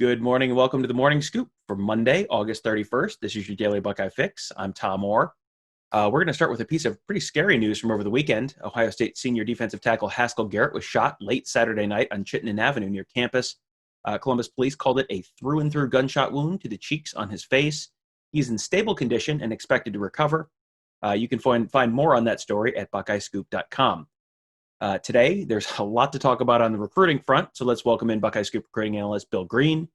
Good morning and welcome to the Morning Scoop for Monday, August 31st. This is your daily Buckeye fix. I'm Tom Orr. We're going to start with a piece of pretty scary news from over the weekend. Ohio State senior defensive tackle Haskell Garrett was shot late Saturday night on Chittenden Avenue near campus. Columbus police called it a through-and-through gunshot wound to the cheeks on his face. He's in stable condition and expected to recover. You can find more on that story at buckeyescoop.com. Today, there's a lot to talk about on the recruiting front, so let's welcome in Buckeye Scoop recruiting analyst Bill Greene.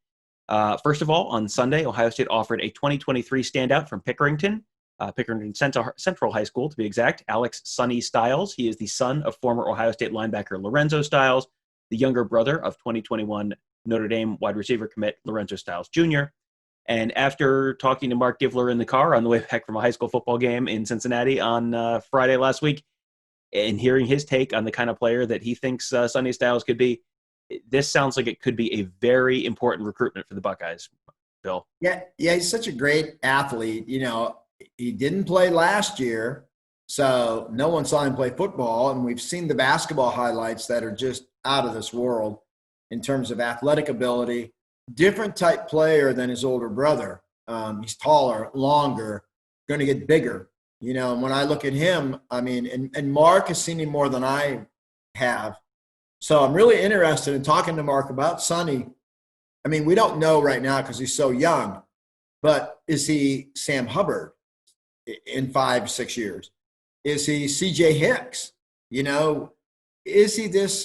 First of all, on Sunday, Ohio State offered a 2023 standout from Pickerington Central High School, to be exact, Alex Sonny Stiles. He is the son of former Ohio State linebacker Lorenzo Stiles, the younger brother of 2021 Notre Dame wide receiver commit Lorenzo Stiles Jr. And after talking to Mark Givler in the car on the way back from a high school football game in Cincinnati on Friday last week, and hearing his take on the kind of player that he thinks Sonny Stiles could be, this sounds like it could be a very important recruitment for the Buckeyes, Bill. Yeah, he's such a great athlete. You know, he didn't play last year, so no one saw him play football, and we've seen the basketball highlights that are just out of this world in terms of athletic ability. Different type player than his older brother. He's taller, longer, going to get bigger. You know, and when I look at him, I mean, and Mark has seen him more than I have. So I'm really interested in talking to Mark about Sonny. I mean, we don't know right now because he's so young, but is he Sam Hubbard in 5-6 years? Is he C.J. Hicks? You know, is he this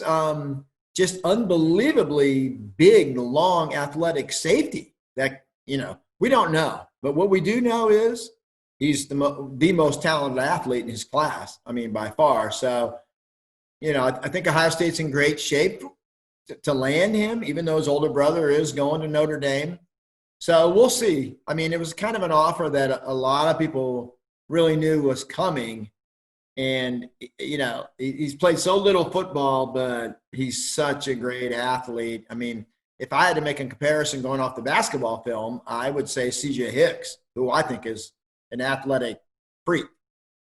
just unbelievably big, long, athletic safety that, you know, we don't know. But what we do know is he's the most talented athlete in his class, I mean, by far. So, you know, I think Ohio State's in great shape to land him, even though his older brother is going to Notre Dame. So we'll see. I mean, it was kind of an offer that a lot of people really knew was coming. And, you know, he's played so little football, but he's such a great athlete. I mean, if I had to make a comparison going off the basketball film, I would say C.J. Hicks, who I think is an athletic freak.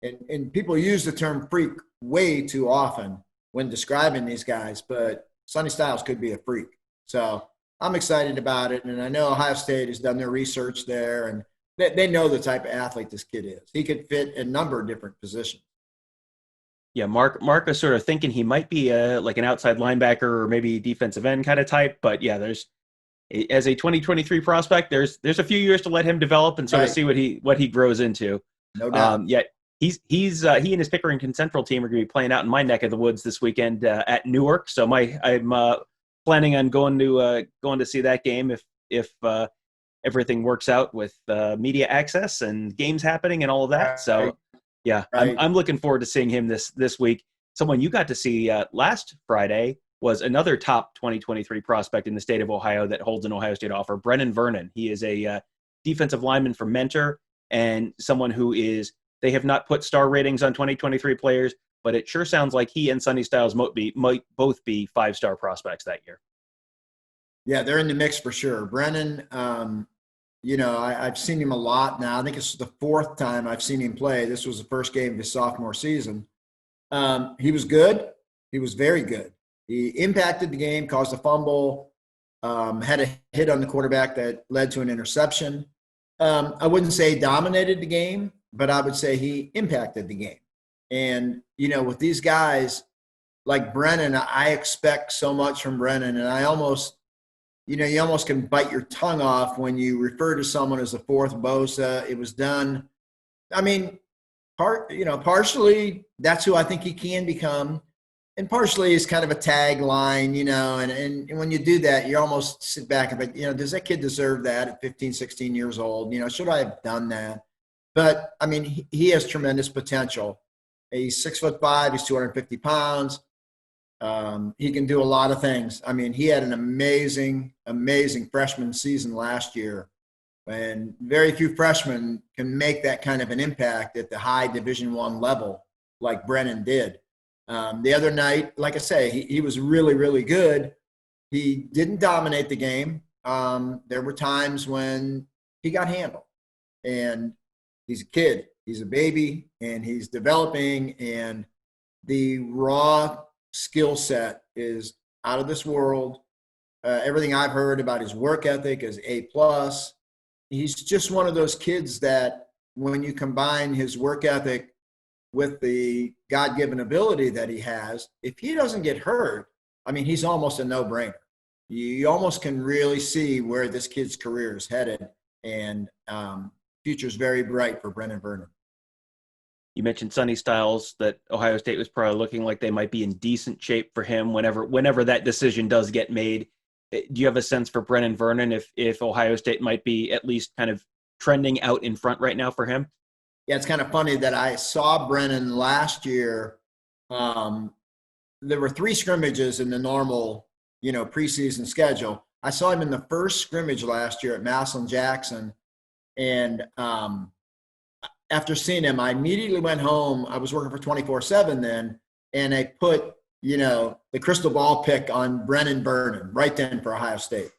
And people use the term freak way too often when describing these guys, but Sonny Stiles could be a freak. So I'm excited about it, and I know Ohio State has done their research there, and they know the type of athlete this kid is. He could fit a number of different positions. Yeah, Mark was sort of thinking he might be like an outside linebacker or maybe defensive end kind of type, but yeah, as a 2023 prospect, there's a few years to let him develop and sort of see what he grows into. No doubt. Yet he and his Pickerington Central team are going to be playing out in my neck of the woods this weekend at Newark. So I'm planning on going to see that game if everything works out with media access and games happening and all of that. So yeah, right. I'm looking forward to seeing him this week. Someone you got to see last Friday was another top 2023 prospect in the state of Ohio that holds an Ohio State offer, Brennan Vernon. He is a defensive lineman from Mentor and someone who they have not put star ratings on 2023 players, but it sure sounds like he and Sonny Stiles might both be 5-star prospects that year. Yeah, they're in the mix for sure. Brennan, you know, I've seen him a lot now. I think it's the 4th time I've seen him play. This was the first game of his sophomore season. He was good. He was very good. He impacted the game, caused a fumble, had a hit on the quarterback that led to an interception. I wouldn't say dominated the game, but I would say he impacted the game. And, you know, with these guys like Brennan, I expect so much from Brennan. And you almost can bite your tongue off when you refer to someone as the 4th Bosa. It was done. I mean, partially that's who I think he can become. And partially is kind of a tagline, you know, and when you do that, you almost sit back and think, you know, does that kid deserve that at 15, 16 years old? You know, should I have done that? But, I mean, he has tremendous potential. He's 6'5", he's 250 pounds. He can do a lot of things. I mean, he had an amazing, amazing freshman season last year. And very few freshmen can make that kind of an impact at the high Division I level like Brennan did. The other night, like I say, he was really, really good. He didn't dominate the game. There were times when he got handled. And he's a kid. He's a baby, and he's developing. And the raw skill set is out of this world. Everything I've heard about his work ethic is A+. He's just one of those kids that when you combine his work ethic with the God-given ability that he has, if he doesn't get hurt, I mean, he's almost a no-brainer. You almost can really see where this kid's career is headed, and future's very bright for Brennan Vernon. You mentioned Sonny Styles, that Ohio State was probably looking like they might be in decent shape for him whenever that decision does get made. Do you have a sense for Brennan Vernon if Ohio State might be at least kind of trending out in front right now for him? Yeah, it's kind of funny that I saw Brennan last year. There were 3 scrimmages in the normal, preseason schedule. I saw him in the first scrimmage last year at Massillon Jackson, and after seeing him, I immediately went home. I was working for 24/7 then, and I put, the crystal ball pick on Brennan Vernon right then for Ohio State.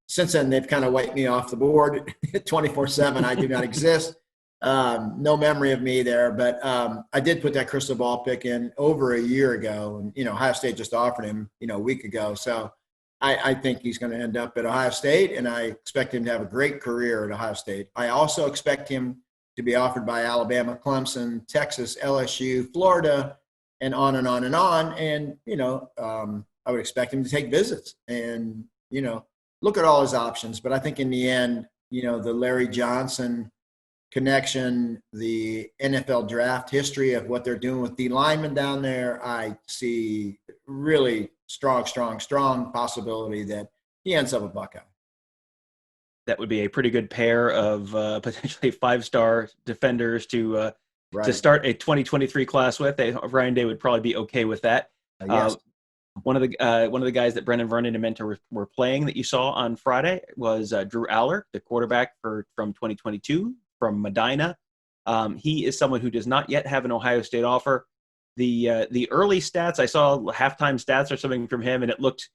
Since then, they've kind of wiped me off the board. 24/7, I do not exist. No memory of me there, but I did put that crystal ball pick in over a year ago, and Ohio State just offered him, a week ago. So I think he's going to end up at Ohio State, and I expect him to have a great career at Ohio State. I also expect him to be offered by Alabama, Clemson, Texas, LSU, Florida, and on and on and on. And I would expect him to take visits and look at all his options. But I think in the end, the Larry Johnson connection, the NFL draft history of what they're doing with D linemen down there, I see really strong possibility that he ends up a Buckeye. That would be a pretty good pair of potentially 5-star defenders to start a 2023 class with. Ryan Day would probably be okay with that. Yes. One of the guys that Brennan Vernon and Mentor were playing that you saw on Friday was Drew Aller, the quarterback from 2022 from Medina. He is someone who does not yet have an Ohio State offer. The early stats, I saw halftime stats or something from him, and it looked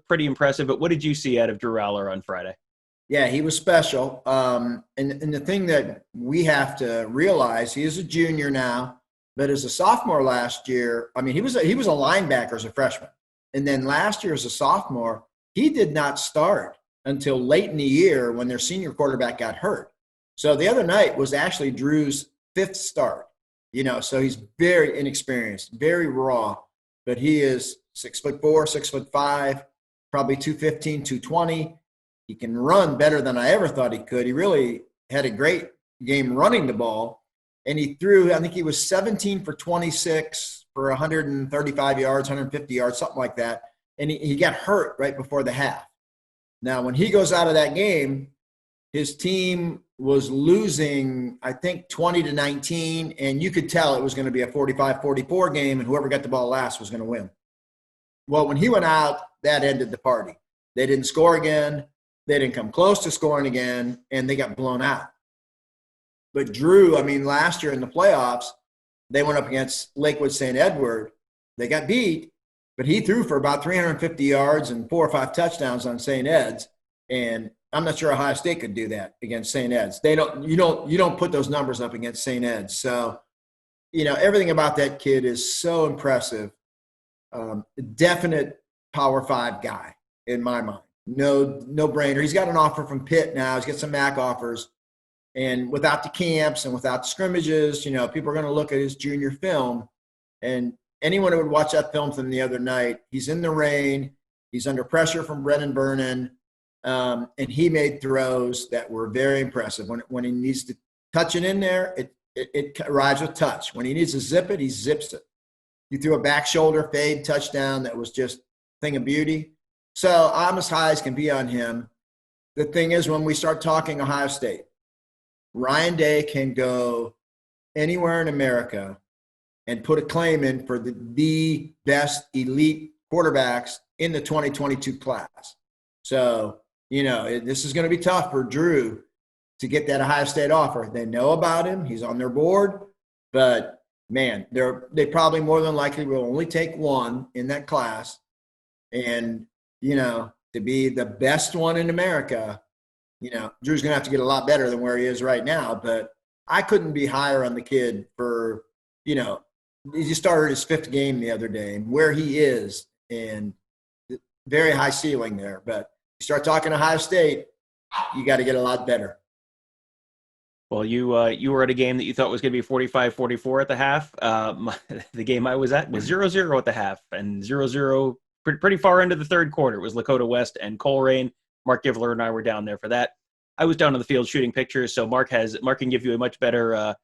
pretty impressive. But what did you see out of Drew Aller on Friday? Yeah, he was special. And the thing that we have to realize, he is a junior now, but as a sophomore last year, I mean, he was a linebacker as a freshman. And then last year as a sophomore, he did not start until late in the year when their senior quarterback got hurt. So the other night was actually Drew's 5th start. So he's very inexperienced, very raw, but he is 6'4", 6'5", probably 215, 220. He can run better than I ever thought he could. He really had a great game running the ball, and he threw, I think he was 17 for 26 for 135 yards, 150 yards, something like that. And he got hurt right before the half. Now, when he goes out of that game, his team was losing, I think, 20-19, and you could tell it was going to be a 45-44 game, and whoever got the ball last was going to win. Well, when he went out, that ended the party. They didn't score again. They didn't come close to scoring again, and they got blown out. But Drew, I mean, last year in the playoffs, they went up against Lakewood St. Edward. They got beat, but he threw for about 350 yards and 4 or 5 touchdowns on St. Ed's, and I'm not sure Ohio State could do that against St. Ed's. You don't put those numbers up against St. Ed's. So, everything about that kid is so impressive. Definite Power 5 guy in my mind. No brainer. He's got an offer from Pitt now. He's got some MAC offers. And without the camps and without the scrimmages, people are going to look at his junior film. And anyone who would watch that film from the other night, he's in the rain. He's under pressure from Brennan Vernon. And he made throws that were very impressive. When he needs to touch it in there, it arrives with touch. When he needs to zip it, he zips it. He threw a back shoulder fade touchdown that was just a thing of beauty. So I'm as high as can be on him. The thing is, when we start talking Ohio State, Ryan Day can go anywhere in America and put a claim in for the best elite quarterbacks in the 2022 class. So, this is going to be tough for Drew to get that Ohio State offer. They know about him. He's on their board. But, man, they probably more than likely will only take one in that class. And, to be the best one in America, Drew's going to have to get a lot better than where he is right now. But I couldn't be higher on the kid for, he just started his 5th game the other day and where he is and very high ceiling there. But you start talking Ohio State, you got to get a lot better. Well, you were at a game that you thought was going to be 45-44 at the half. The game I was at was 0-0 at the half, and 0-0 pretty far into the third quarter. It was Lakota West and Colerain. Mark Givler and I were down there for that. I was down on the field shooting pictures, so Mark can give you a much better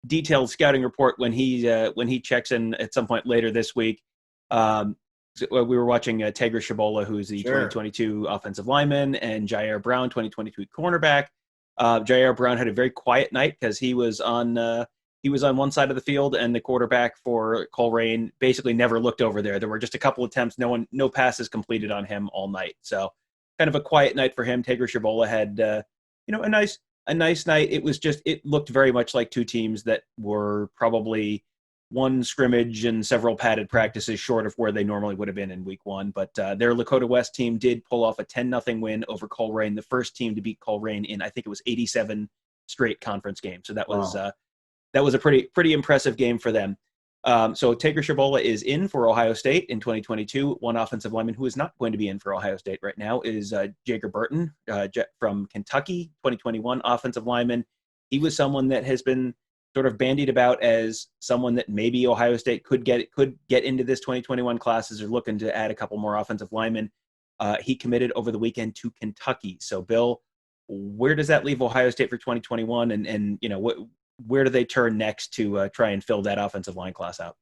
detailed scouting report when he checks in at some point later this week. We were watching Tegra Shabola, who's the 2022 offensive lineman, and Jair Brown, 2022 cornerback. Jair Brown had a very quiet night because he was on one side of the field, and the quarterback for Colerain basically never looked over there. There were just a couple attempts, no passes completed on him all night. So kind of a quiet night for him. Tegra Shabola had a nice night. It looked very much like two teams that were probably one scrimmage and several padded practices short of where they normally would have been in week one. But their Lakota West team did pull off a 10-0 win over Colerain, the first team to beat Colerain in, I think it was 87 straight conference games. So that was a pretty impressive game for them. So Tegra Shabola is in for Ohio State in 2022. One offensive lineman who is not going to be in for Ohio State right now is Jager Burton from Kentucky, 2021 offensive lineman. He was someone that has been sort of bandied about as someone that maybe Ohio State could get into this 2021 class as they're looking to add a couple more offensive linemen. He committed over the weekend to Kentucky. So, Bill, where does that leave Ohio State for 2021? And where do they turn next to try and fill that offensive line class out?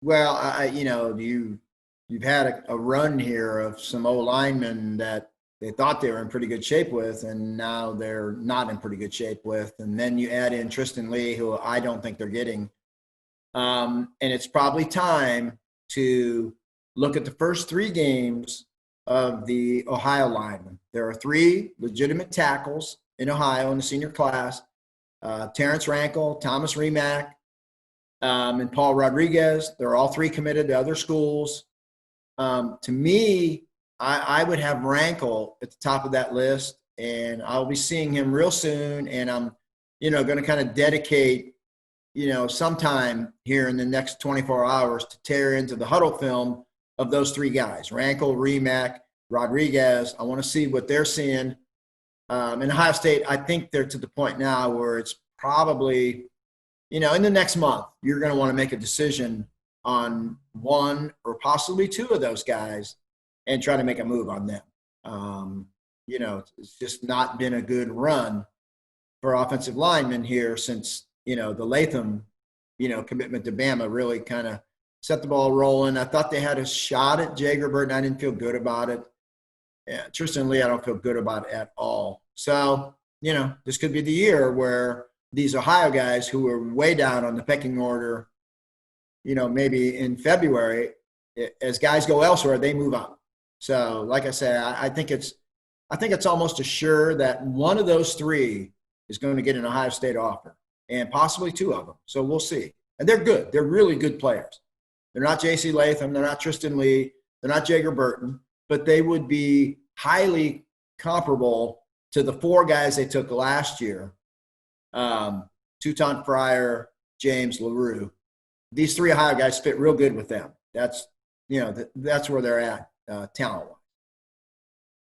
Well, you've had a run here of some old linemen that they thought they were in pretty good shape with, and now they're not in pretty good shape with. And then you add in Tristan Lee, who I don't think they're getting. And it's probably time to look at the first three games of the Ohio linemen. There are three legitimate tackles in Ohio in the senior class. Terrence Rankle, Thomas Remack, and Paul Rodriguez. They're all three committed to other schools. To me, I would have Rankle at the top of that list, and I'll be seeing him real soon. And I'm, going to kind of dedicate, sometime here in the next 24 hours to tear into the huddle film of those three guys, Rankle, Remack, Rodriguez. I want to see what they're seeing. In Ohio State, I think they're to the point now where it's probably, in the next month, you're going to want to make a decision on one or possibly two of those guys and try to make a move on them. It's just not been a good run for offensive linemen here since, the Latham, commitment to Bama really kind of set the ball rolling. I thought they had a shot at Jager Burton. I didn't feel good about it. Yeah, Tristan Lee, I don't feel good about it at all. So, this could be the year where these Ohio guys who are way down on the pecking order, maybe in February, as guys go elsewhere, they move up. So, like I say, I think it's almost assured that one of those three is going to get an Ohio State offer, and possibly two of them. So we'll see. And they're good. They're really good players. They're not J.C. Latham. They're not Tristan Lee. They're not Jager Burton. But they would be highly comparable to the four guys they took last year, Touton Fryer, James LaRue. These three Ohio guys fit real good with them. That's where they're at talent-wise.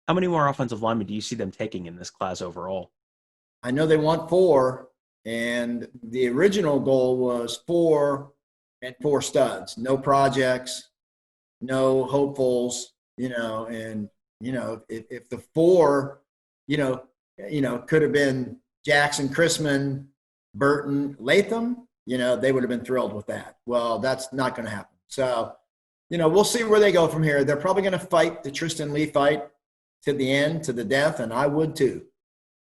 How many more offensive linemen do you see them taking in this class overall? I know they want 4, and the original goal was 4 and 4 studs. No projects, no hopefuls, and if the 4, could have been Jackson, Chrisman, Burton, Latham, they would have been thrilled with that. Well, that's not going to happen. So, we'll see where they go from here. They're probably going to fight the Tristan Lee fight to the end, to the death, and I would too.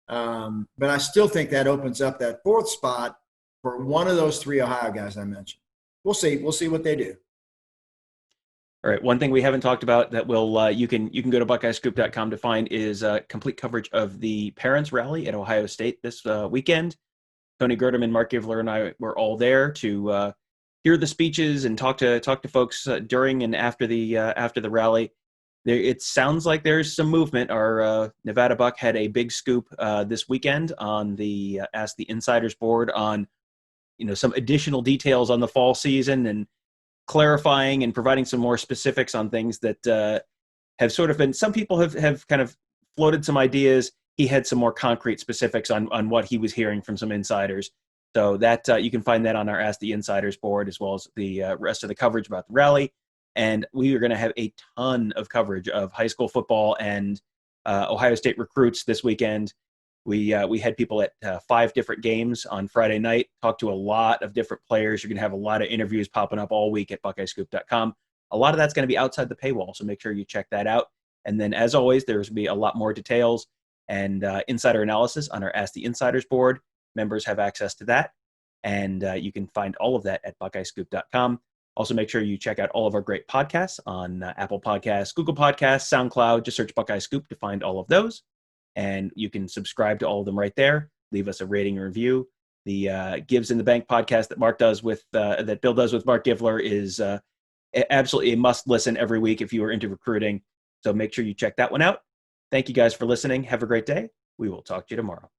But I still think that opens up that 4th spot for one of those 3 Ohio guys I mentioned. We'll see. We'll see what they do. All right. One thing we haven't talked about that you can go to BuckeyeScoop.com to find is complete coverage of the Parents Rally at Ohio State this weekend. Tony Gerdeman, Mark Givler, and I were all there to hear the speeches and talk to folks during and after the rally. It sounds like there's some movement. Our Nevada Buck had a big scoop this weekend on the Ask the Insiders board on some additional details on the fall season and clarifying and providing some more specifics on things that have sort of been, some people have kind of floated some ideas. He had some more concrete specifics on what he was hearing from some insiders. So that you can find that on our Ask the Insiders board, as well as the rest of the coverage about the rally. And we are going to have a ton of coverage of high school football and Ohio State recruits this weekend. We had people at 5 different games on Friday night, talked to a lot of different players. You're going to have a lot of interviews popping up all week at BuckeyeScoop.com. A lot of that's going to be outside the paywall, so make sure you check that out. And then, as always, there's going to be a lot more details and insider analysis on our Ask the Insiders board. Members have access to that, and you can find all of that at BuckeyeScoop.com. Also, make sure you check out all of our great podcasts on Apple Podcasts, Google Podcasts, SoundCloud. Just search Buckeye Scoop to find all of those. And you can subscribe to all of them right there. Leave us a rating and review. The Gives in the Bank podcast that Mark does with that Bill does with Mark Givler is absolutely a must listen every week if you are into recruiting. So make sure you check that one out. Thank you guys for listening. Have a great day. We will talk to you tomorrow.